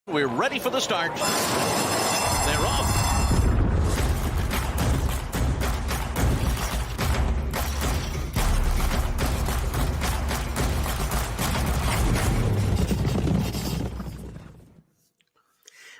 We're ready for the start. They're off.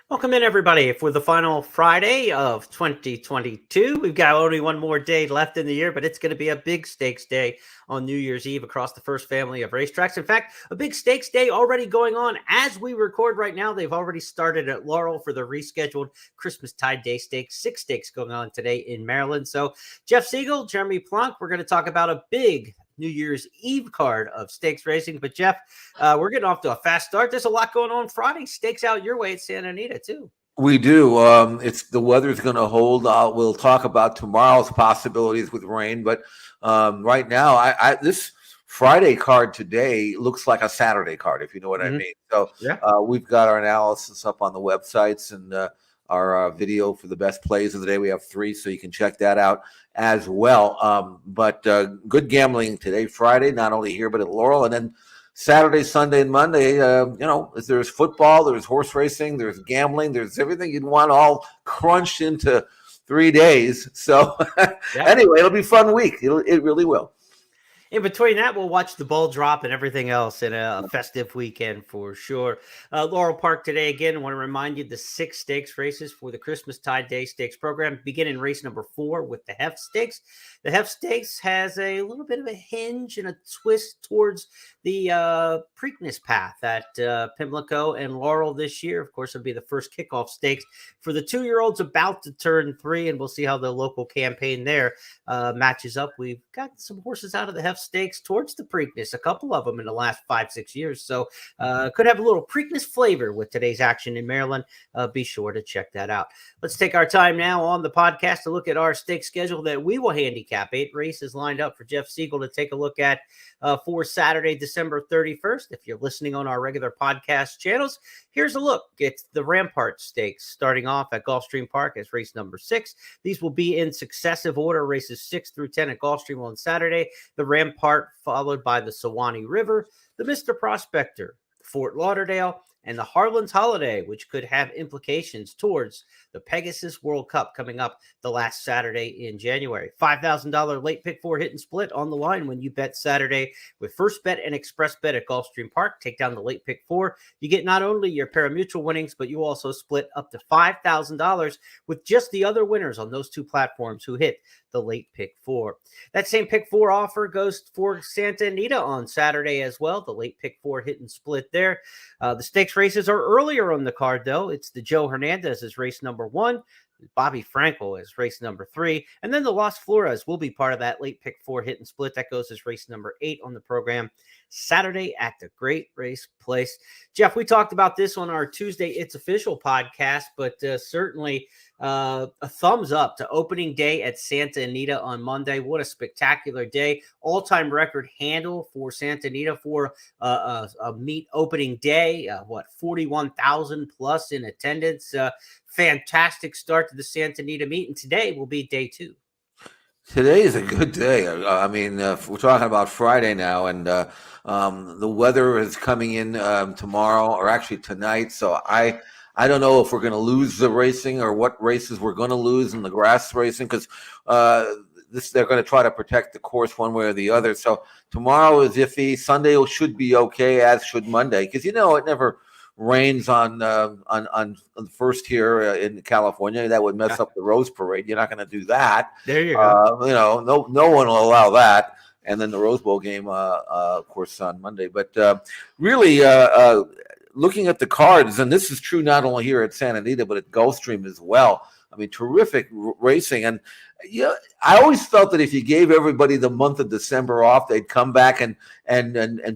Welcome in, everybody, for the final Friday of 2022. We've got only one more day left in the year, but it's going to be a big stakes day on New Year's Eve across the first family of racetracks. In fact, a big stakes day already going on as we record right now. They've already started at Laurel for the rescheduled Christmas Tide Day Stakes. 6 stakes going on today in Maryland. So Jeff Siegel, Jeremy Plonk, we're going to talk about a big New Year's Eve card of stakes racing. But Jeff, we're getting off to a fast start. There's a lot going on Friday. Stakes out your way at Santa Anita too. We do. It's the weather's going to hold. We'll talk about tomorrow's possibilities with rain, but right now, this Friday card today looks like a Saturday card, if you know what I mean. So Yeah. We've got our analysis up on the websites and our video for the best plays of the day. We have 3, so you can check that out as well. But good gambling today, Friday, not only here but at Laurel, and then Saturday, Sunday, and Monday, there's football, there's horse racing, there's gambling, there's everything you'd want all crunched into 3 days. So Anyway, it'll be a fun week. It really will. In between that, we'll watch the ball drop and everything else in a festive weekend for sure. Laurel Park today, again, I want to remind you the 6 stakes races for the Christmas Tide Day Stakes program begin in race number 4 with the Heft Stakes. The Heft Stakes has a little bit of a hinge and a twist towards the Preakness path at Pimlico and Laurel this year. Of course, it'll be the first kickoff stakes for the 2-year-olds about to turn 3, and we'll see how the local campaign there matches up. We've got some horses out of the Heft Stakes towards the Preakness, a couple of them in the last 5-6 years. So could have a little Preakness flavor with today's action in Maryland. Be sure to check that out. Let's take our time now on the podcast to look at our stake schedule that we will handicap. 8 races lined up for Jeff Siegel to take a look at for Saturday, December 31st. If you're listening on our regular podcast channels, here's a look. It's the Rampart Stakes starting off at Gulfstream Park as race number 6. These will be in successive order, races 6 through 10 at Gulfstream on Saturday. The Rampart followed by the Sewanee River, the Mr. Prospector, Fort Lauderdale, and the Harlan's Holiday, which could have implications towards the Pegasus World Cup coming up the last Saturday in January. $5,000 late pick 4 hit and split on the line when you bet Saturday with First Bet and Express Bet at Gulfstream Park. Take down the late pick 4. You get not only your pari-mutuel winnings, but you also split up to $5,000 with just the other winners on those 2 platforms who hit the late pick 4. That same pick 4 offer goes for Santa Anita on Saturday as well. The late pick 4 hit and split there. The stakes races are earlier on the card, though. It's the Joe Hernandez is race number 1. Bobby Frankel is race number 3. And then the Las Flores will be part of that late pick 4 hit and split. That goes as race number 8 on the program Saturday at the Great Race Place. Jeff, we talked about this on our Tuesday It's Official podcast, but certainly a thumbs up to opening day at Santa Anita on Monday. What a spectacular day. All-time record handle for Santa Anita for a meet opening day. 41,000 plus in attendance. Fantastic start to the Santa Anita meet, and today will be day 2. Today is a good day. I mean, we're talking about Friday now, and the weather is coming in tomorrow, or actually tonight. So I don't know if we're going to lose the racing or what races we're going to lose in the grass racing, because they're going to try to protect the course one way or the other. So tomorrow is iffy. Sunday should be okay, as should Monday, because it never rains on the first here in California. That would mess up the Rose Parade. You're not going to do that. There you go. No one will allow that. And then the Rose Bowl game, of course, on Monday. But really, looking at the cards, and this is true not only here at Santa Anita, but at Gulfstream as well. I mean, terrific racing. And I always felt that if you gave everybody the month of December off, they'd come back and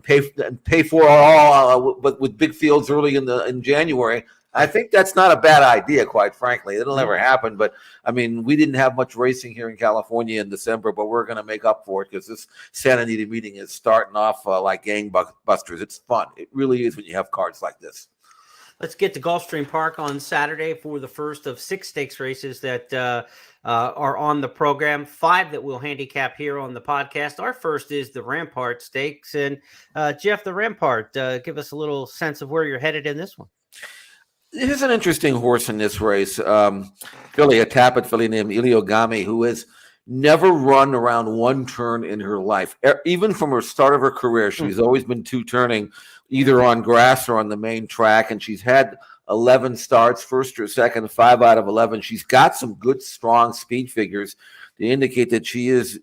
pay for it all, but with big fields early in January. I think that's not a bad idea, quite frankly. It'll never happen. But, I mean, we didn't have much racing here in California in December, but we're going to make up for it because this Santa Anita meeting is starting off like gangbusters. It's fun. It really is when you have cards like this. Let's get to Gulfstream Park on Saturday for the first of 6 stakes races that are on the program. 5 that we'll handicap here on the podcast. Our first is the Rampart Stakes. And Jeff, the Rampart, give us a little sense of where you're headed in this one. Here's an interesting horse in this race. Filly, a Tapit filly named Iliogami, who has never run around one turn in her life. Even from her start of her career, she's always been two-turning, either on grass or on the main track, and she's had 11 starts, first or second, 5 out of 11. She's got some good, strong speed figures to indicate that she is,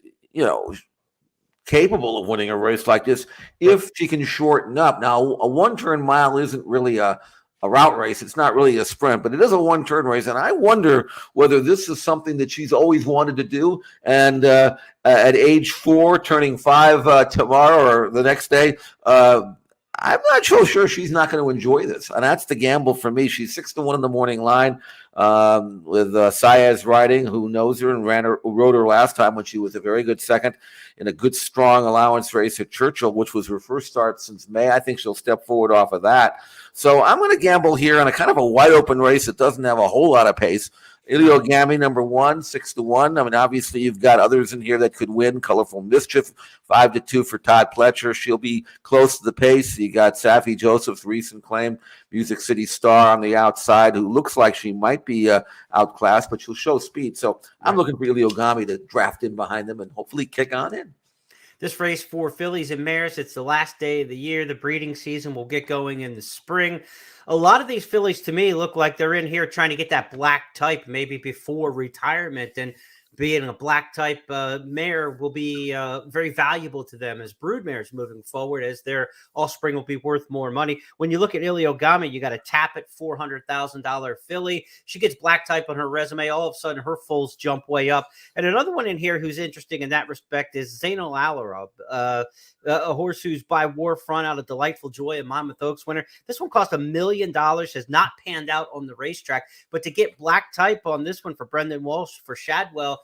capable of winning a race like this if she can shorten up. Now, a one-turn mile isn't really a route race. It's not really a sprint, but it is a one-turn race. And I wonder whether this is something that she's always wanted to do. And at age 4, turning 5 tomorrow or the next day, I'm not so sure she's not going to enjoy this. And that's the gamble for me. She's 6-1 in the morning line with Saez riding, who knows her and rode her last time when she was a very good second in a good, strong allowance race at Churchill, which was her first start since May. I think she'll step forward off of that. So I'm going to gamble here on a kind of a wide open race that doesn't have a whole lot of pace. Iliogami, number 1, 6-1. I mean, obviously, you've got others in here that could win. Colorful Mischief, 5-2 for Todd Pletcher. She'll be close to the pace. You got Safi Joseph's recent claim, Music City Star on the outside, who looks like she might be outclassed, but she'll show speed. So I'm looking for Iliogami to draft in behind them and hopefully kick on in. This race for fillies and mares, it's the last day of the year. The breeding season will get going in the spring. A lot of these fillies, to me, look like they're in here trying to get that black type maybe before retirement. And being a black type mare will be very valuable to them as brood mares moving forward, as their offspring will be worth more money. When you look at Iliogami, you got a Tapit $400,000 filly. She gets black type on her resume. All of a sudden, her foals jump way up. And another one in here who's interesting in that respect is Zainal Alarab, a horse who's by Warfront out of Delightful Joy, a Monmouth Oaks winner. This one cost $1 million, has not panned out on the racetrack. But to get black type on this one for Brendan Walsh, for Shadwell,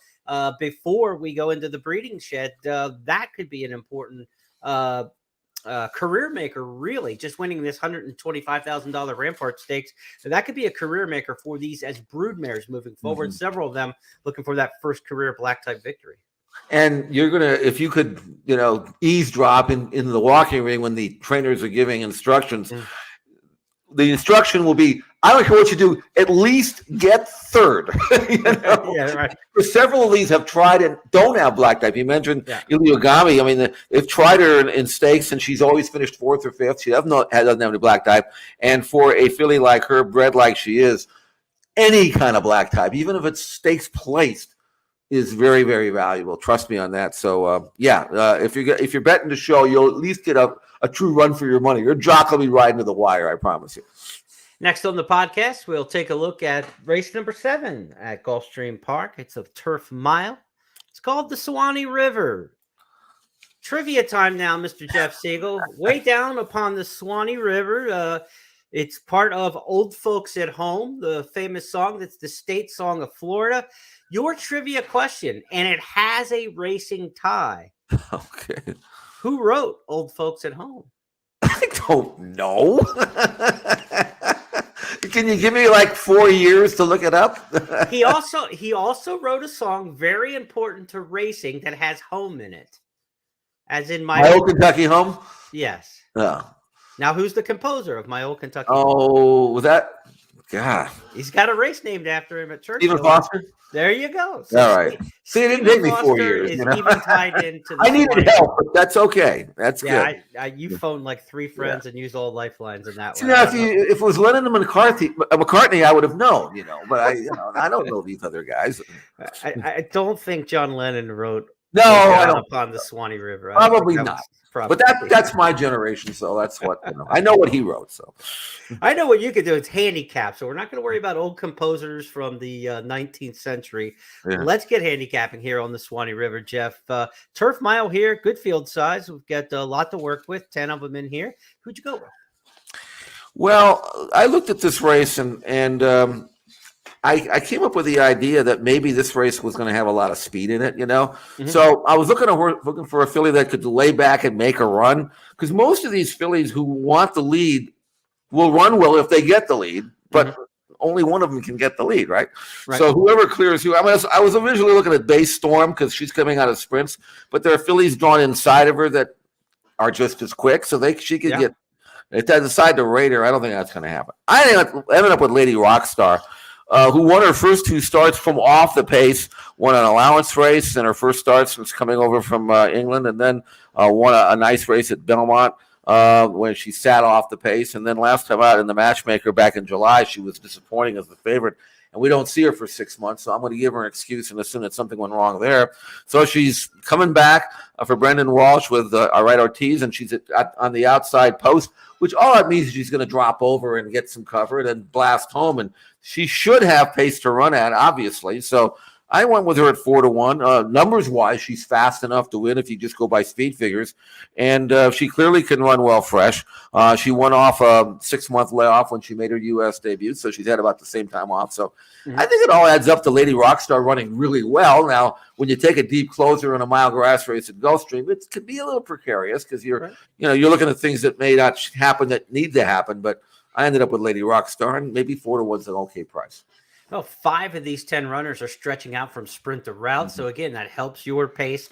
before we go into the breeding shed, that could be an important career maker, really. Just winning this $125,000 Rampart Stakes, so that could be a career maker for these as brood mares moving forward. Several of them looking for that first career black type victory. And you're going to, if you could, eavesdrop in the walking ring when the trainers are giving instructions, the instruction will be, I don't care what you do, at least get third. Yeah, right. Several of these have tried and don't have black type. You mentioned Iliogami. I mean, they've tried her in stakes, and she's always finished 4th or 5th. She doesn't have any black type. And for a filly like her, bred like she is, any kind of black type, even if it's stakes placed, is very, very valuable. Trust me on that. So, if you're betting to show, you'll at least get a true run for your money. Your jock will be riding to the wire, I promise you. Next on the podcast, we'll take a look at race number 7 at Gulfstream Park. It's a turf mile. It's called the Suwannee River. Trivia time now, Mr. Jeff Siegel. Way down upon the Suwannee River. It's part of Old Folks at Home, the famous song that's the state song of Florida. Your trivia question, and it has a racing tie. Okay. Who wrote Old Folks at Home? I don't know. Can you give me like 4 years to look it up? He also wrote a song very important to racing that has home in it. As in My Old Kentucky Home? Yes. Oh. Now, who's the composer of My Old Kentucky Home? Oh, was that? God. He's got a race named after him at church. Stephen Foster? There you go. So all right. See, it didn't take me 4 years. Is even tied into the I needed help, but that's okay. That's good. You phoned like 3 friends and used all lifelines in that one. Now, if it was Lennon and McCartney, I would have known, but I don't know these other guys. I don't think John Lennon wrote I don't upon the Suwannee River. Probably not. But that's my generation, so that's what I know what he wrote. So I know what you could do. It's handicap, so we're not going to worry about old composers from the 19th century. Yeah. Let's get handicapping here on the Suwannee River, Jeff. Turf mile here, good field size. We've got a lot to work with. 10 of them in here. Who'd you go with? Well, I looked at this race and I came up with the idea that maybe this race was going to have a lot of speed in it, So I was looking for a filly that could lay back and make a run, because most of these fillies who want the lead will run well if they get the lead, but only one of them can get the lead, right? So whoever clears who. I was originally looking at Base Storm because she's coming out of sprints, but there are fillies drawn inside of her that are just as quick, so she could get If they decide to rate her, I don't think that's going to happen. I ended up with Lady Rockstar, who won her first 2 starts from off the pace, won an allowance race in her first start since coming over from England, and then won a nice race at Belmont when she sat off the pace. And then last time out in the Matchmaker back in July, she was disappointing as the favorite. And we don't see her for 6 months, so I'm going to give her an excuse and assume that something went wrong there. So she's coming back for Brendan Walsh with Arite Ortiz, and she's on the outside post, which all that means is she's going to drop over and get some cover and then blast home. And she should have pace to run at, obviously. So I went with her at 4-1. Numbers-wise, she's fast enough to win if you just go by speed figures. And she clearly can run well fresh. She went off a 6-month layoff when she made her U.S. debut, so she's had about the same time off. So I think it all adds up to Lady Rockstar running really well. Now, when you take a deep closer in a mile grass race at Gulfstream, it can be a little precarious because you're looking at things that may not happen that need to happen. But I ended up with Lady Rockstar, and maybe 4-1's an okay price. Well, 5 of these 10 runners are stretching out from sprint to route. So again, that helps your pace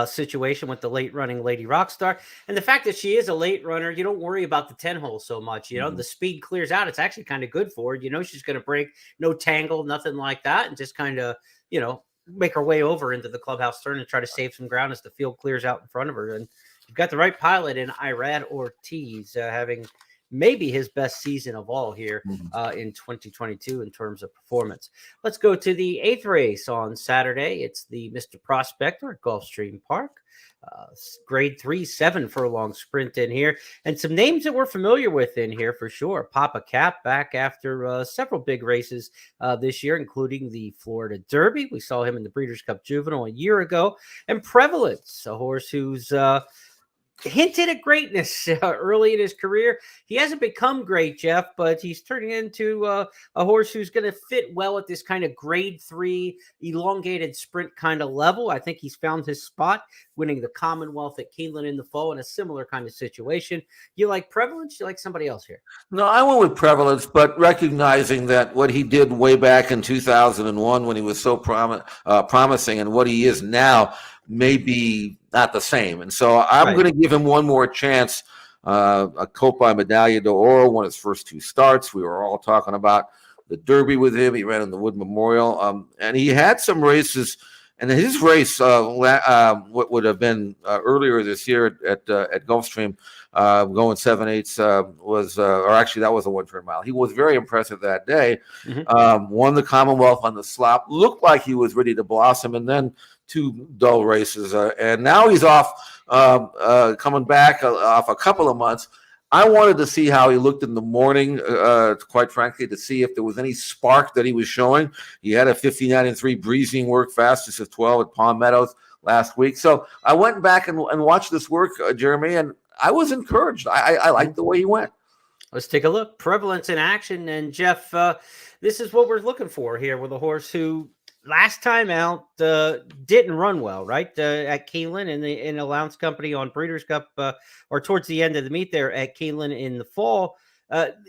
situation with the late running Lady Rockstar. And the fact that she is a late runner, you don't worry about the 10 hole so much. You know, the speed clears out. It's actually kind of good for her. You know, she's going to break, no tangle, nothing like that. And just kind of, make her way over into the clubhouse turn and try to save some ground as the field clears out in front of her. And you've got the right pilot in Irad Ortiz having maybe his best season of all here in 2022 in terms of performance. Let's go to the 8th race on Saturday. It's the Mr. Prospector at Gulfstream Park. Grade 3, 7 furlong sprint in here. And some names that we're familiar with in here for sure. Papa Cap back after several big races this year, including the Florida Derby. We saw him in the Breeders' Cup Juvenile a year ago. And Prevalence, a horse who's hinted at greatness early in his career. He hasn't become great, Jeff, but he's turning into a horse who's going to fit well at this kind of grade 3 elongated sprint kind of level. I think he's found his spot, winning the Commonwealth at Keeneland in the fall in a similar kind of situation. You like Prevalence? You like somebody else here? No, I went with Prevalence, but recognizing that what he did way back in 2001 when he was so promising and what he is now may be not the same. And so I'm going to give him one more chance. A Copa Medaglia d'Oro, won his first 2 starts. We were all talking about the Derby with him. He ran in the Wood Memorial. And he had some races. And his race, what would have been earlier this year at Gulfstream, going 7/8 was, or actually that was a 1-turn mile. He was very impressive that day. Won the Commonwealth on the slop. Looked like he was ready to blossom, and then 2 dull races, and now he's off, coming back off a couple of months. I wanted to see how he looked in the morning, quite frankly, to see if there was any spark that he was showing. He had a 59-3 breezing work, fastest of 12 at Palm Meadows last week. So I went back and watched this work, Jeremy, and I was encouraged. I liked the way he went. Let's take a look. Prevalence in action. And Jeff, this is what we're looking for here with a horse who last time out didn't run well, right? At Keeneland in Allowance Company on Breeders' Cup, or towards the end of the meet there at Keeneland in the fall.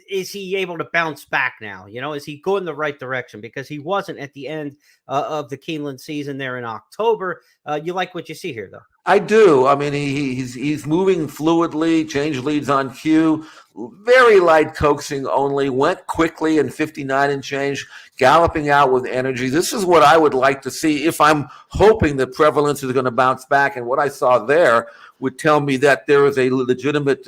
Is he able to bounce back now? Is he going the right direction? Because he wasn't at the end of the Keeneland season there in October. You like what you see here, though? I do. I mean, he's moving fluidly, changed leads on cue, very light coaxing only, went quickly in 59 and change, galloping out with energy. This is what I would like to see if I'm hoping that Prevalence is going to bounce back. And what I saw there would tell me that there is a legitimate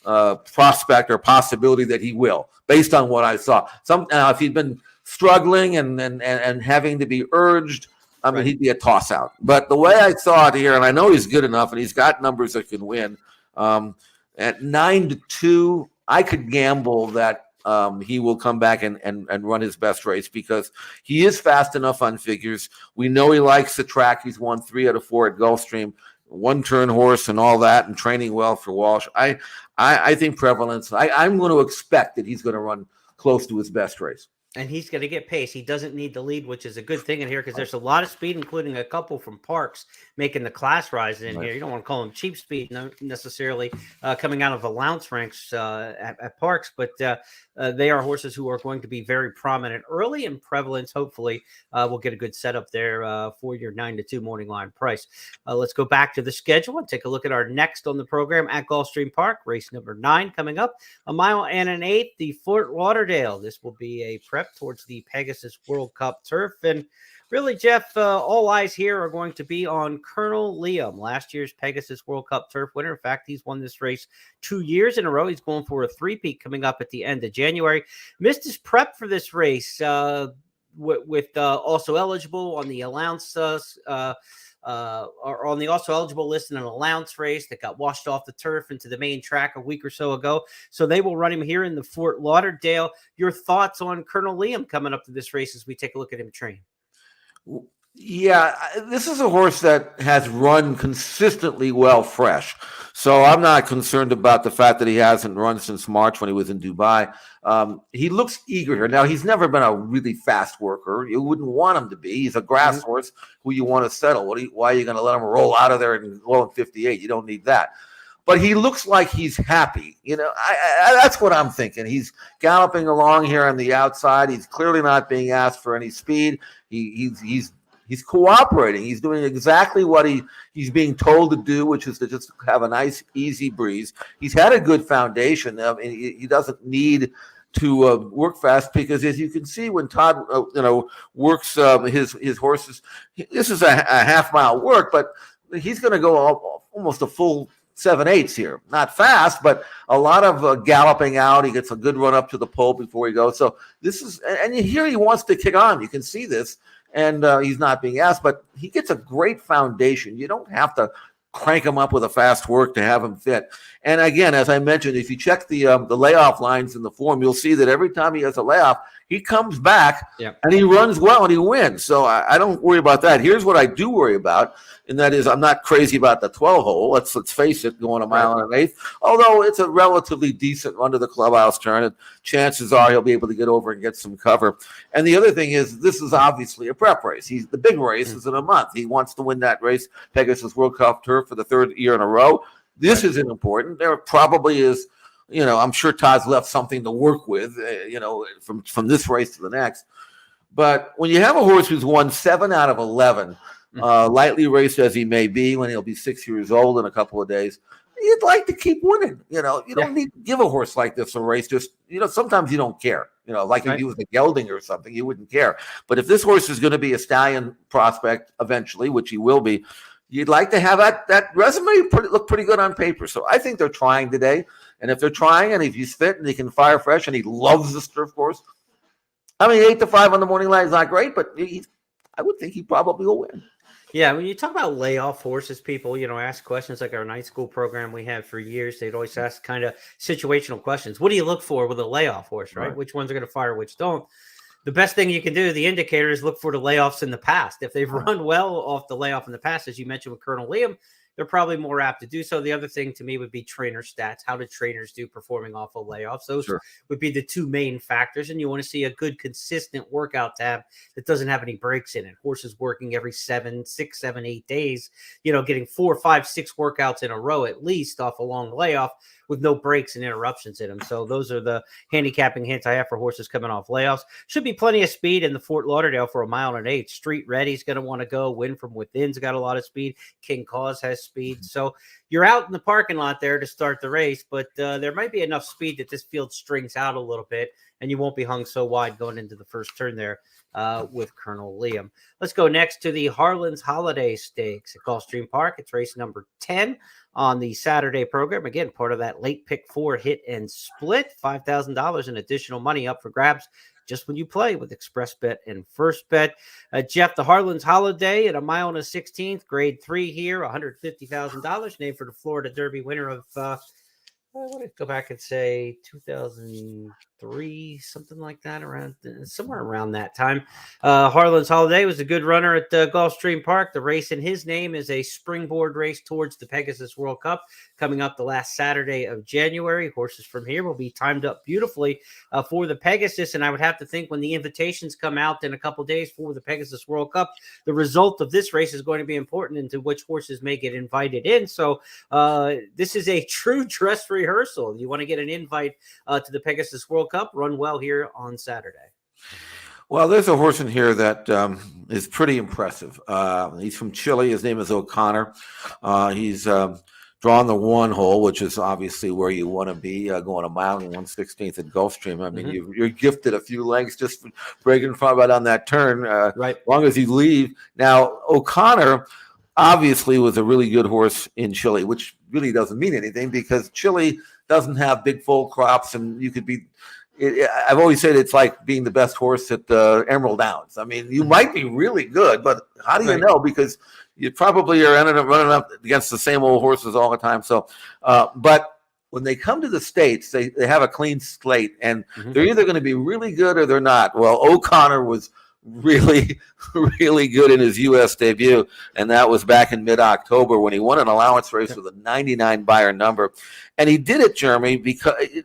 prospect or possibility that he will, based on what I saw. If he'd been struggling and having to be urged, I mean, he'd be a toss-out. But the way I saw it here, and I know he's good enough, and he's got numbers that can win, at 9-2, I could gamble that he will come back and run his best race because he is fast enough on figures. We know he likes the track. He's won 3 out of 4 at Gulfstream, 1-turn horse and all that, and training well for Walsh. I think Prevalence, I'm going to expect that he's going to run close to his best race. And he's going to get pace. He doesn't need the lead, which is a good thing in here because there's a lot of speed, including a couple from Parks making the class rise in here. You don't want to call them cheap speed necessarily coming out of allowance ranks at Parks, but they are horses who are going to be very prominent early in prevalence. Hopefully, we'll get a good setup there for your 9-2 morning line price. Let's go back to the schedule and take a look at our next on the program at Gulfstream Park. Race number 9 coming up, 1 mile and an eighth, the Fort Lauderdale. This will be a prep towards the Pegasus World Cup turf. And really, Jeff, all eyes here are going to be on Colonel Liam, last year's Pegasus World Cup turf winner. In fact, he's won this race 2 years in a row. He's going for a three-peat coming up at the end of January. Missed his prep for this race with also eligible on the allowance are on the also eligible list in an allowance race that got washed off the turf into the main track a week or so ago. So they will run him here in the Fort Lauderdale. Your thoughts on Colonel Liam coming up to this race as we take a look at him train? Yeah, this is a horse that has run consistently well fresh. So I'm not concerned about the fact that he hasn't run since March when he was in Dubai. He looks eager here. Now, he's never been a really fast worker. You wouldn't want him to be. He's a grass horse who you want to settle. Why are you going to let him roll out of there and go in 58? You don't need that. But he looks like he's happy. You know, that's what I'm thinking. He's galloping along here on the outside. He's clearly not being asked for any speed. He's cooperating. He's doing exactly what he's being told to do, which is to just have a nice, easy breeze. He's had a good foundation. I mean, he doesn't need to work fast because, as you can see, when Todd works his horses, this is a half-mile work, but he's going to go almost a full 7/8 here. Not fast, but a lot of galloping out. He gets a good run up to the pole before he goes. So this is, and here he wants to kick on. You can see this. And he's not being asked, but he gets a great foundation. You don't have to crank him up with a fast work to have him fit. And again, as I mentioned, if you check the layoff lines in the form, you'll see that every time he has a layoff, he comes back and he runs well and he wins. So I don't worry about that. Here's what I do worry about, and that is I'm not crazy about the 12 hole. Let's face it, going 1 mile and an eighth. Although it's a relatively decent run to the clubhouse turn, and chances are he'll be able to get over and get some cover. And the other thing is, this is obviously a prep race. The big race is in a month. He wants to win that race, Pegasus World Cup turf, for the 3rd year in a row. This isn't important. There probably is. I'm sure Todd's left something to work with, from this race to the next. But when you have a horse who's won 7 out of 11, lightly raced as he may be when he'll be 6 years old in a couple of days, you'd like to keep winning. You don't need to give a horse like this a race. Just, sometimes you don't care. Like if he was a gelding or something, you wouldn't care. But if this horse is going to be a stallion prospect eventually, which he will be, you'd like to have that resume look pretty good on paper. So I think they're trying today. And if they're trying, and if he's fit and he can fire fresh and he loves the turf course, 8-5 on the morning line is not great, but I would think he probably will win. Yeah, when you talk about layoff horses, people, ask questions like our night school program we had for years. They'd always ask kind of situational questions. What do you look for with a layoff horse, right? Which ones are going to fire, which don't? The best thing you can do, the indicator, is look for the layoffs in the past. If they've run well off the layoff in the past, as you mentioned with Colonel Liam, they're probably more apt to do so. The other thing to me would be trainer stats. How do trainers do performing off of layoffs? Those would be the two main factors. And you want to see a good, consistent workout tab that doesn't have any breaks in it. Horses working every 6, 7, 8 days, getting 4, 5, 6 workouts in a row at least off a long layoff with no breaks and interruptions in them. So those are the handicapping hints I have for horses coming off layoffs. Should be plenty of speed in the Fort Lauderdale for 1 mile and an eighth. Street Ready's going to want to go. Win from Within's got a lot of speed. King Cause has speed. So you're out in the parking lot there to start the race, but there might be enough speed that this field strings out a little bit, and you won't be hung so wide going into the first turn there with Colonel Liam. Let's go next to the Harlan's Holiday Stakes at Gulfstream Park. It's race number 10 on the Saturday program. Again, part of that late pick 4 hit and split. $5,000 in additional money up for grabs just when you play with Express Bet and First Bet. Jeff, the Harlan's Holiday at 1 mile and a 16th, grade 3 here, $150,000, named for the Florida Derby winner of I want to go back and say 2003, something like that, around somewhere around that time. Harlan's Holiday was a good runner at Gulfstream Park. The race in his name is a springboard race towards the Pegasus World Cup coming up the last Saturday of January. Horses from here will be timed up beautifully for the Pegasus, and I would have to think when the invitations come out in a couple days for the Pegasus World Cup, the result of this race is going to be important into which horses may get invited in. So this is a true dress rehearsal. You want to get an invite to the Pegasus World Cup, run well here on Saturday. Well, there's a horse in here that is pretty impressive. He's from Chile. His name is O'Connor. He's drawn the 1 hole, which is obviously where you want to be, going a mile and 1/16 at Gulfstream. I mean, you're gifted a few lengths just breaking front right on that turn, right? As long as you leave. Now, O'Connor obviously was a really good horse in Chile, which really doesn't mean anything because Chile doesn't have big foal crops, and you could be. I've always said it's like being the best horse at Emerald Downs. I mean, you might be really good, but how do you know? Because you probably are ending up running up against the same old horses all the time. So, but when they come to the States, they have a clean slate, and they're either going to be really good or they're not. Well, O'Connor was really, really good in his U.S. debut, and that was back in mid-October when he won an allowance race with a 99 Beyer number. And he did it, Jeremy, because, I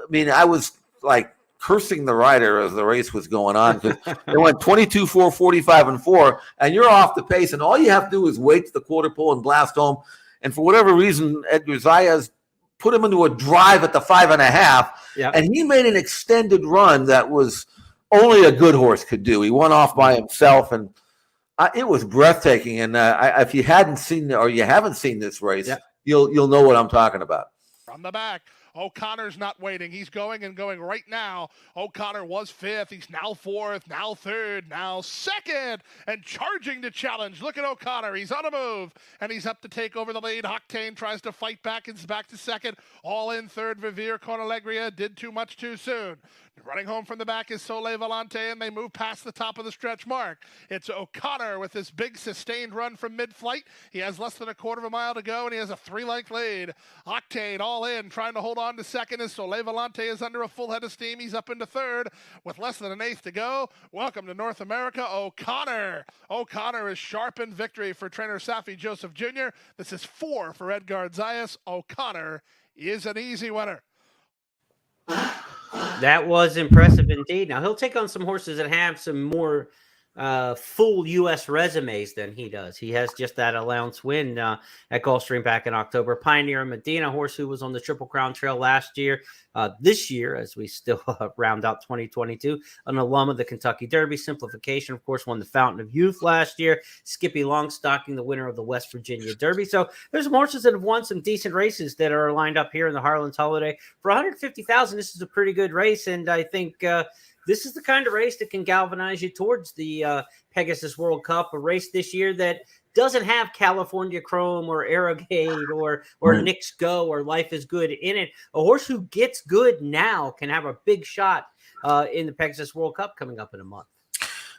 mean, I was like cursing the rider as the race was going on because they went 22, 4, 45, and 4, and you're off the pace, and all you have to do is wait to the quarter pole and blast home. And for whatever reason, Edgar Zayas put him into a drive at the 5.5, and he made an extended run that was only a good horse could do. He went off by himself, and it was breathtaking. And if you hadn't seen or you haven't seen this race, you'll know what I'm talking about. From the back, O'Connor's not waiting. He's going and going right now. O'Connor was 5th. He's now 4th, now 3rd, now 2nd, and charging to challenge. Look at O'Connor. He's on a move, and he's up to take over the lead. Octane tries to fight back. It's back to 2nd. All in 3rd. Vivir Cornalegria did too much too soon. Running home from the back is Soleil Volante, and they move past the top of the stretch mark. It's O'Connor with this big sustained run from mid-flight. He has less than a quarter of a mile to go, and he has a 3-length lead. Octane all in, trying to hold on to 2nd as Soleil Volante is under a full head of steam. He's up into 3rd with less than an 1/8 to go. Welcome to North America, O'Connor. O'Connor is sharp in victory for trainer Safi Joseph Jr. This is 4 for Edgar Zayas. O'Connor is an easy winner. That was impressive indeed. Now, he'll take on some horses that have some more full U.S. resumes than he does. He has just that allowance win at Gulfstream back in October. Pioneer Medina, horse who was on the Triple Crown Trail last year. This year, as we still round out 2022, an alum of the Kentucky Derby. Simplification, of course, won the Fountain of Youth last year. Skippy Longstocking, the winner of the West Virginia Derby. So there's some horses that have won some decent races that are lined up here in the Harlan's Holiday. For $150,000, this is a pretty good race, and I think this is the kind of race that can galvanize you towards the Pegasus World Cup, a race this year that doesn't have California Chrome or Arrogate or Knicks Go or Life is Good in it. A horse who gets good now can have a big shot in the Pegasus World Cup coming up in a month.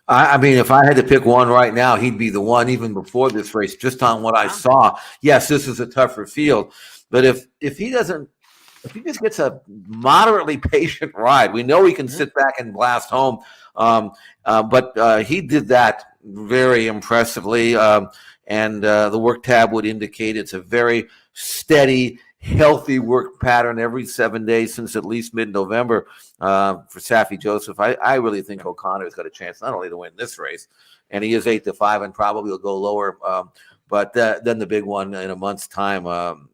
I mean, if I had to pick one right now, he'd be the one even before this race, just on what I saw. Yes, this is a tougher field, but if he just gets a moderately patient ride, we know he can sit back and blast home. But he did that very impressively. And the work tab would indicate it's a very steady, healthy work pattern every 7 days since at least mid-November for Safi Joseph. I really think O'Connor's got a chance not only to win this race, and he is 8-5 and probably will go lower. But then the big one in a month's time,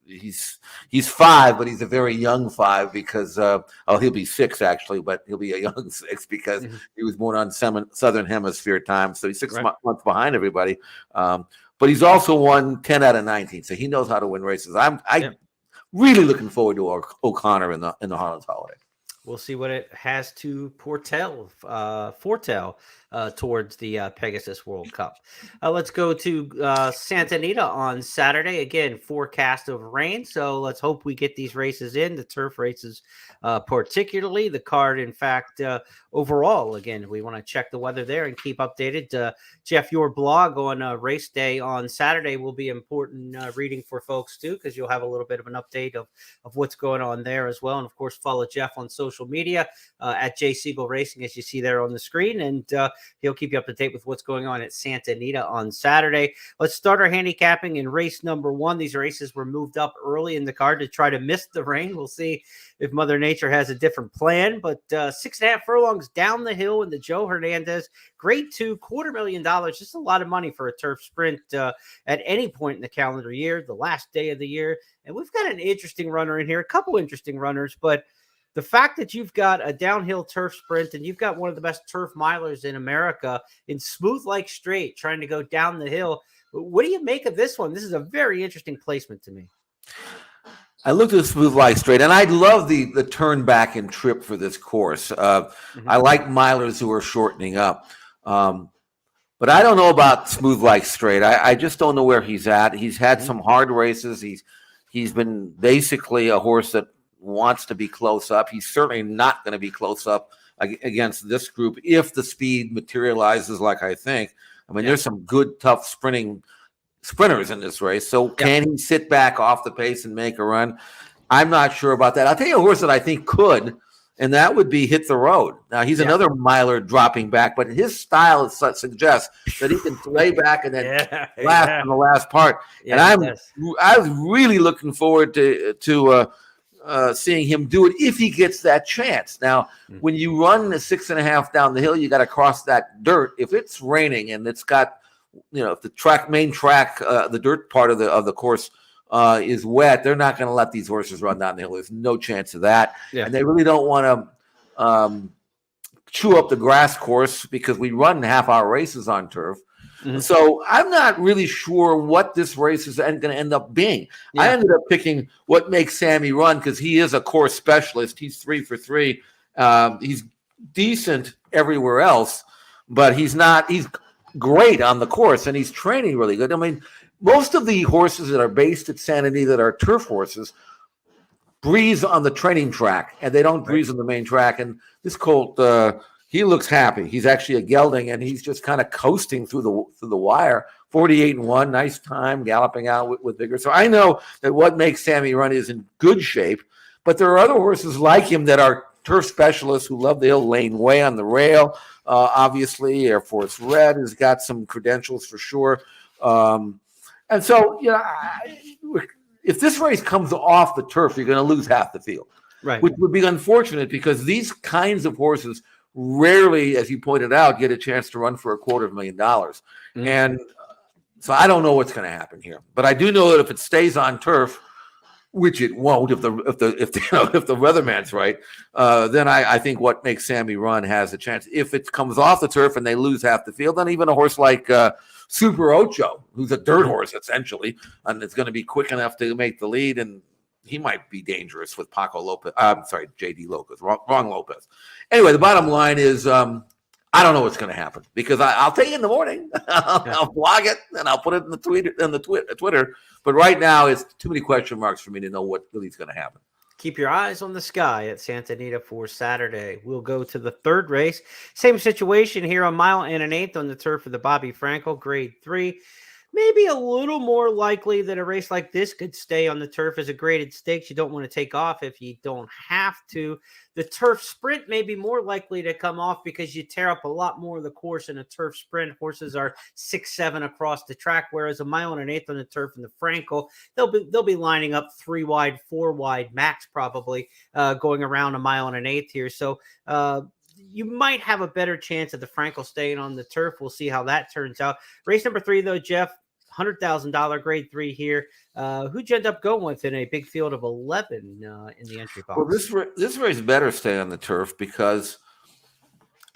he's 5, but he's a very young 5 because he'll be 6 actually, but he'll be a young 6 because he was born on Southern Hemisphere time, so he's 6 months behind everybody. But he's also won 10 out of 19, so he knows how to win races. I'm really looking forward to O'Connor in the Harlan's Holiday. We'll see what it has to foretell towards the Pegasus World Cup. Let's go to Santa Anita on Saturday. Again, forecast of rain, so let's hope we get these races in, the turf races particularly. The card, in fact, overall, again, we want to check the weather there and keep updated. Jeff, your blog on race day on Saturday will be important reading for folks too, because you'll have a little bit of an update of what's going on there as well. And of course, follow Jeff on social media at J Siegel Racing, as you see there on the screen, and he'll keep you up to date with what's going on at Santa Anita on Saturday. Let's start our handicapping in race number 1. These races were moved up early in the card to try to miss the rain. We'll see if Mother Nature has a different plan, but 6.5 furlongs down the hill in the Joe Hernandez Grade 2, $250,000, just a lot of money for a turf sprint at any point in the calendar year, the last day of the year. And we've got an interesting runner in here, a couple interesting runners, but the fact that you've got a downhill turf sprint and you've got one of the best turf milers in America in Smooth Like Straight trying to go down the hill, what do you make of this one? This is a very interesting placement to me. I looked at Smooth Like Straight, and I love the turn back and trip for this course. I like milers who are shortening up. But I don't know about Smooth Like Straight. I just don't know where he's at. He's had some hard races. He's been basically a horse that wants to be close up. He's certainly not going to be close up against this group if the speed materializes like I think. I mean, there's some good, tough sprinters in this race. So can he sit back off the pace and make a run? I'm not sure about that. I'll tell you a horse that I think could, and that would be Hit the Road. Now, he's another miler dropping back, but his style suggests that he can lay back and then last in the last part. And I was really looking forward to seeing him do it if he gets that chance. Now, when you run the 6.5 down the hill, you got to cross that dirt. If it's raining and it's got, if the main track, the dirt part of the course is wet, they're not going to let these horses run down the hill. There's no chance of that. And they really don't want to chew up the grass course because we run half-hour races on turf. So I'm not really sure what this race is going to end up being. I ended up picking What Makes Sammy Run because he is a course specialist. He's 3 for 3. He's decent everywhere else, but he's great on the course, and he's training really good. I mean, most of the horses that are based at Santa Anita that are turf horses breeze on the training track, and they don't breeze on the main track. And this colt, he looks happy. He's actually a gelding, and he's just kind of coasting through the wire. 48-1, nice time, galloping out with vigor. So I know that What Makes Sammy Run is in good shape, but there are other horses like him that are turf specialists who love the hill. Lane Way on the rail, obviously. Air Force Red has got some credentials for sure. And so, if this race comes off the turf, you're going to lose half the field, which would be unfortunate because these kinds of horses rarely, as you pointed out, get a chance to run for $250,000. And so I don't know what's going to happen here, but I do know that if it stays on turf, which it won't if the weatherman's right, then I think What Makes Sammy Run has a chance. If it comes off the turf and they lose half the field, then even a horse like Super Ocho, who's a dirt horse essentially, and it's going to be quick enough to make the lead, and he might be dangerous with Paco Lopez. I'm sorry, J.D. Lopez, wrong Lopez. Anyway, the bottom line is I don't know what's going to happen because I'll tell you in the morning. I'll blog it and I'll put it in the Twitter. But right now, it's too many question marks for me to know what really is going to happen. Keep your eyes on the sky at Santa Anita for Saturday. We'll go to the third race. Same situation here, a mile and an eighth on the turf of the Bobby Frankel, Grade 3. Maybe a little more likely that a race like this could stay on the turf as a graded stakes. You don't want to take off if you don't have to. The turf sprint may be more likely to come off because you tear up a lot more of the course in a turf sprint. Horses are 6-7 across the track, whereas a mile and an eighth on the turf in the Frankel, they'll be lining up 3 wide, 4 wide max probably going around a mile and an eighth here. So you might have a better chance of the Frankel staying on the turf. We'll see how that turns out. Race number 3, though, Jeff, $100,000 Grade 3 here. Who'd you end up going with in a big field of 11 in the entry box? Well, this race better stay on the turf because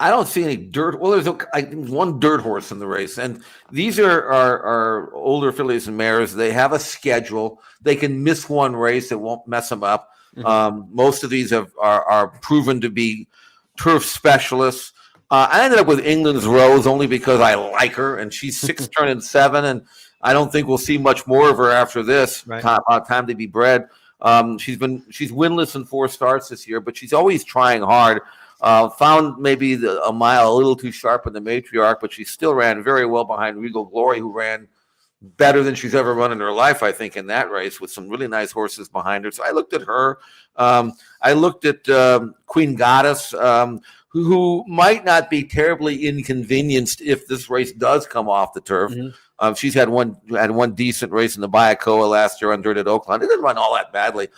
I don't see any dirt. Well, there's one dirt horse in the race, and these are older fillies and mares. They have a schedule. They can miss one race. It won't mess them up. Most of these are proven to be turf specialists. I ended up with England's Rose only because I like her, and she's 6 turning 7, and I don't think we'll see much more of her after this. Right. Time to be bred. She's winless in 4 starts this year, but she's always trying hard. Found maybe a mile a little too sharp in the matriarch, but she still ran very well behind Regal Glory, who ran better than she's ever run in her life, I think, in that race, with some really nice horses behind her. So I looked at her. I looked at Queen Goddess, who might not be terribly inconvenienced if this race does come off the turf. Mm-hmm. She's had one decent race in the Bayakoa last year on dirt at Oakland. It didn't run all that badly.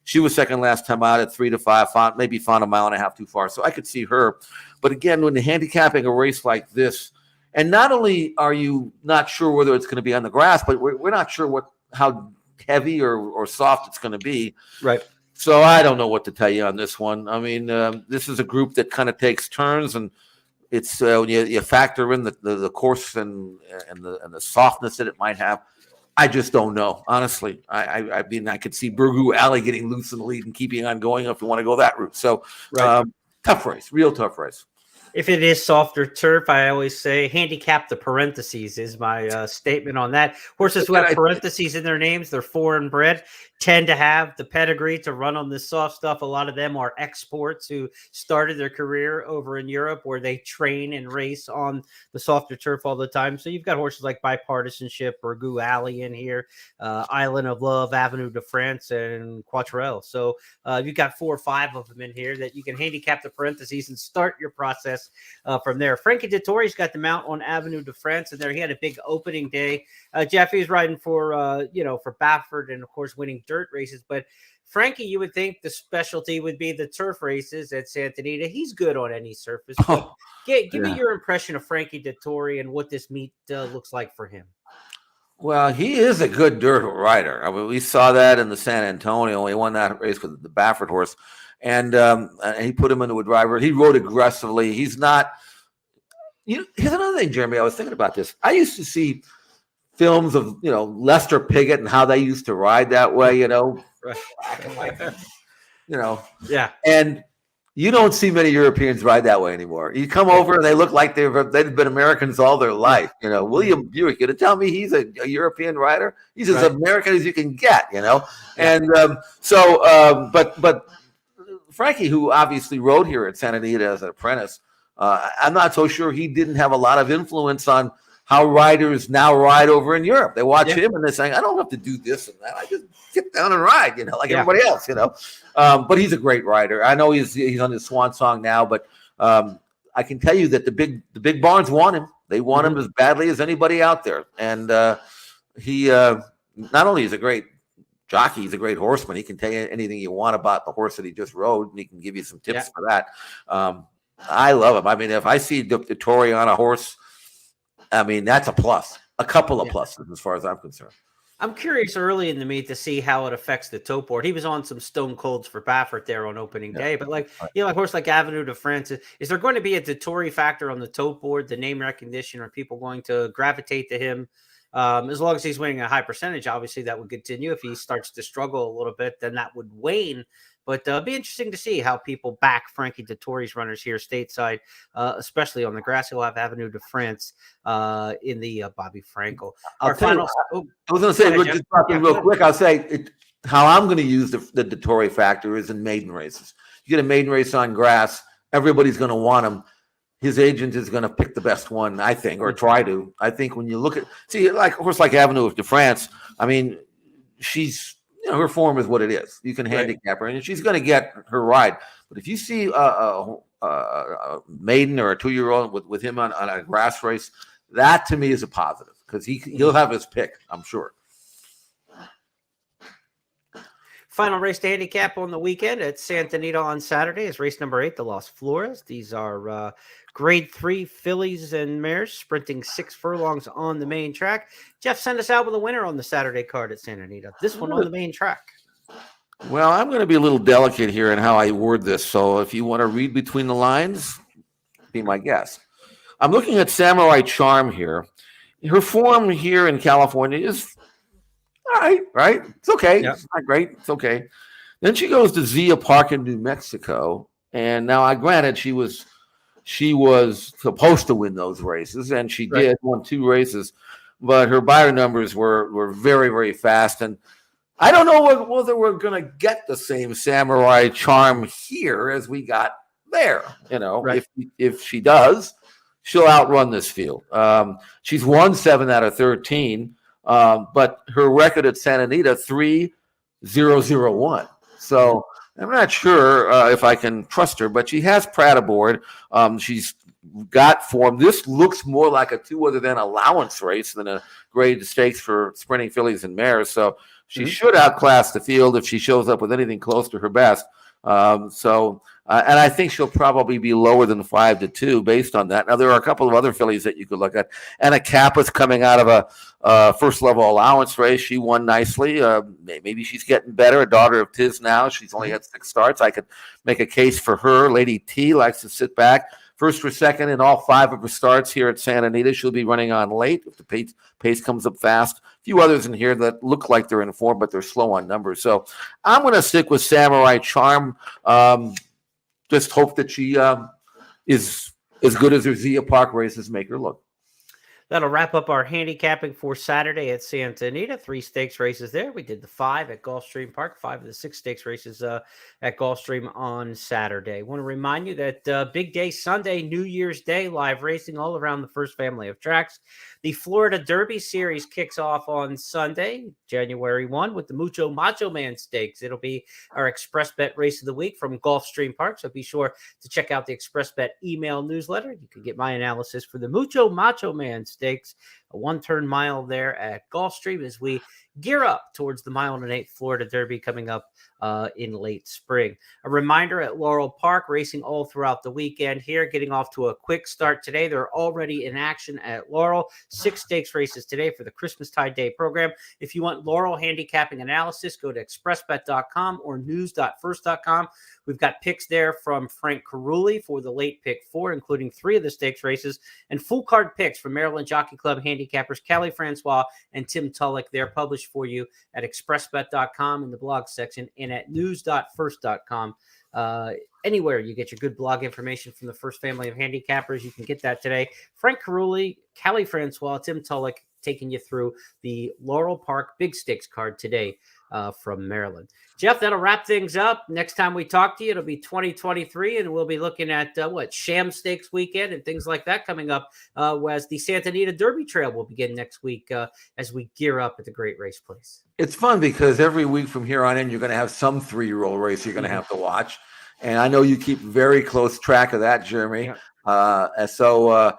She was second last time out at 3 to 5. Maybe found a mile and a half too far, so I could see her. But again, when handicapping a race like this, and not only are you not sure whether it's going to be on the grass, but we're not sure how heavy or soft it's going to be. Right. So I don't know what to tell you on this one. I mean, this is a group that kind of takes turns, and it's when you factor in the course and the softness that it might have. I just don't know, honestly. I mean, I could see Burgoo Alley getting loose in the lead and keeping on going if you want to go that route. So tough race, real tough race. If it is softer turf, I always say handicap the parentheses is my statement on that. Horses who have parentheses in their names, they're foreign bred, tend to have the pedigree to run on this soft stuff. A lot of them are exports who started their career over in Europe, where they train and race on the softer turf all the time. So you've got horses like Bipartisanship, Burgoo Alley in here, Island of Love, Avenue de France, and Quattrell. So you've got 4 or 5 of them in here that you can handicap the parentheses and start your process from there. Frankie Dettori's got the mount on Avenue de France, and there he had a big opening day. Jeff, he's riding for for Baffert, and of course winning dirt races. But Frankie, you would think the specialty would be the turf races at Santa Anita. He's good on any surface. But give me your impression of Frankie Dettori and what this meet looks like for him. Well, he is a good dirt rider. I mean, we saw that in the San Antonio. He won that race with the Baffert horse. And he put him into a driver. He rode aggressively. He's not. Here's another thing, Jeremy. I was thinking about this. I used to see films of Lester Piggott and how they used to ride that way. Right. Yeah. And you don't see many Europeans ride that way anymore. You come over and they look like they've been Americans all their life. William Buick. You to tell me he's a European rider? He's as American as you can get. And but. Frankie, who obviously rode here at Santa Anita as an apprentice, I'm not so sure he didn't have a lot of influence on how riders now ride over in Europe. They watch him and they're saying, I don't have to do this and that. I just get down and ride, like everybody else, But he's a great rider. I know he's on his swan song now, but I can tell you that the big barns want him. They want him as badly as anybody out there. And he not only is a great jockey, he's a great horseman. He can tell you anything you want about the horse that he just rode, and he can give you some tips for that. I love him. I mean, if I see Dettori on a horse, I mean, that's a plus. A couple of pluses as far as I'm concerned. I'm curious early in the meet to see how it affects the tote board. He was on some stone colds for Baffert there on opening day, but like a horse like Avenue de France, is there going to be a Dettori factor on the tote board, the name recognition? Are people going to gravitate to him? As long as he's winning a high percentage, obviously that would continue. If he starts to struggle a little bit, then that would wane. But it'll be interesting to see how people back Frankie Dettori's runners here stateside, especially on the grass. He'll have Avenue de France in the Bobby Frankel. I was going to say, just real quick, I'll say how I'm going to use the Dettori factor is in maiden races. You get a maiden race on grass, everybody's going to want him. His agent is going to pick the best one, I think, or try to. I think when you look at, like a horse like Avenue de France, I mean, she's, her form is what it is. You can handicap her, and she's going to get her ride. But if you see a maiden or a 2-year-old with him on a grass race, that to me is a positive because he'll have his pick, I'm sure. Final race to handicap on the weekend at Santa Anita on Saturday is race number 8, the Los Flores. These are grade 3 fillies and mares sprinting 6 furlongs on the main track. Jeff, send us out with a winner on the Saturday card at Santa Anita. This one on the main track. Well, I'm going to be a little delicate here in how I word this. So if you want to read between the lines, be my guest. I'm looking at Samurai Charm here. Her form here in California is all right? It's okay. Yep. It's not great. It's okay. Then she goes to Zia Park in New Mexico. And now, granted, she she was supposed to win those races, and she Right. did, won 2 races, but her buyer numbers were very, very fast. And I don't know whether we're going to get the same Samurai Charm here as we got there. Right. If she does, she'll outrun this field. She's won 7 out of 13, but her record at Santa Anita 3-0-0-1. So I'm not sure if I can trust her, but she has Pratt aboard. She's got form. This looks more like a 2 other than allowance race than a grade stakes for sprinting fillies and mares. So she should outclass the field if she shows up with anything close to her best. And I think she'll probably be lower than 5-2 based on that. Now, there are a couple of other fillies that you could look at. Anna Kappa's coming out of a first level allowance race. She won nicely. Maybe she's getting better. A daughter of Tiz now. She's only had 6 starts. I could make a case for her. Lady T likes to sit back. First or second in all 5 of her starts here at Santa Anita. She'll be running on late if the pace comes up fast. A few others in here that look like they're in form, but they're slow on numbers. So I'm going to stick with Samurai Charm. Just hope that she is as good as her Zia Park races make her look. That'll wrap up our handicapping for Saturday at Santa Anita. 3 stakes races there. We did the 5 at Gulfstream Park, 5 of the 6 stakes races at Gulfstream on Saturday. I want to remind you that big day Sunday, New Year's Day, live racing all around the first family of tracks. The Florida Derby Series kicks off on Sunday, January 1, with the Mucho Macho Man Stakes. It'll be our Express Bet Race of the Week from Gulfstream Park, so be sure to check out the Express Bet email newsletter. You can get my analysis for the Mucho Macho Man Stakes, a 1-turn mile there at Gulfstream as we gear up towards the 1 1/8 Florida Derby coming up in late spring. A reminder at Laurel Park, racing all throughout the weekend here, getting off to a quick start today. They're already in action at Laurel. 6 stakes races today for the Christmastide Day program. If you want Laurel handicapping analysis, go to expressbet.com or news.first.com. We've got picks there from Frank Carulli for the late pick 4, including 3 of the stakes races, and full card picks from Maryland Jockey Club handicappers Callie Francois and Tim Tulloch. They're published for you at expressbet.com in the blog section and at news.first.com. Anywhere you get your good blog information from the first family of handicappers, you can get that today. Frank Carulli, Callie Francois, Tim Tulloch taking you through the Laurel Park Big Stakes card today from Maryland. Jeff, that'll wrap things up. Next time we talk to you, it'll be 2023, and we'll be looking at Sham Stakes weekend and things like that coming up as the Santa Anita Derby Trail will begin next week as we gear up at the Great Race Place. It's fun because every week from here on in, you're going to have some 3-year-old race you're going to have to watch. And I know you keep very close track of that, Jeremy. Yeah. And so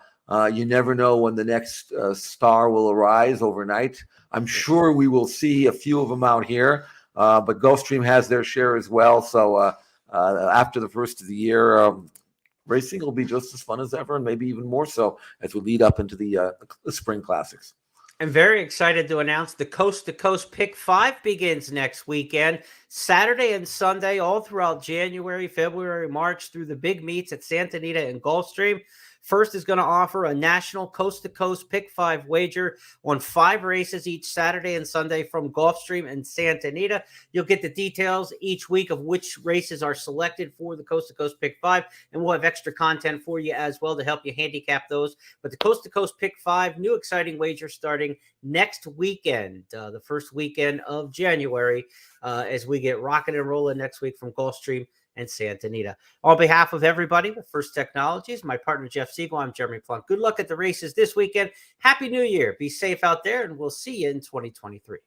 you never know when the next star will arise overnight. I'm sure we will see a few of them out here, but Gulfstream has their share as well. So after the first of the year, racing will be just as fun as ever, and maybe even more so as we lead up into the spring classics. I'm very excited to announce the Coast to Coast Pick 5 begins next weekend, Saturday and Sunday, all throughout January, February, March, through the big meets at Santa Anita and Gulfstream. First is going to offer a national coast-to-coast pick 5 wager on 5 races each Saturday and Sunday from Gulfstream and Santa Anita. You'll get the details each week of which races are selected for the coast-to-coast pick 5, and we'll have extra content for you as well to help you handicap those. But the coast-to-coast pick 5, new exciting wager starting next weekend, the first weekend of January, as we get rocking and rolling next week from Gulfstream and Santa Anita. On behalf of everybody with First Technologies, my partner Jeff Siegel, I'm Jeremy Plonk. Good luck at the races this weekend. Happy New Year. Be safe out there, and we'll see you in 2023.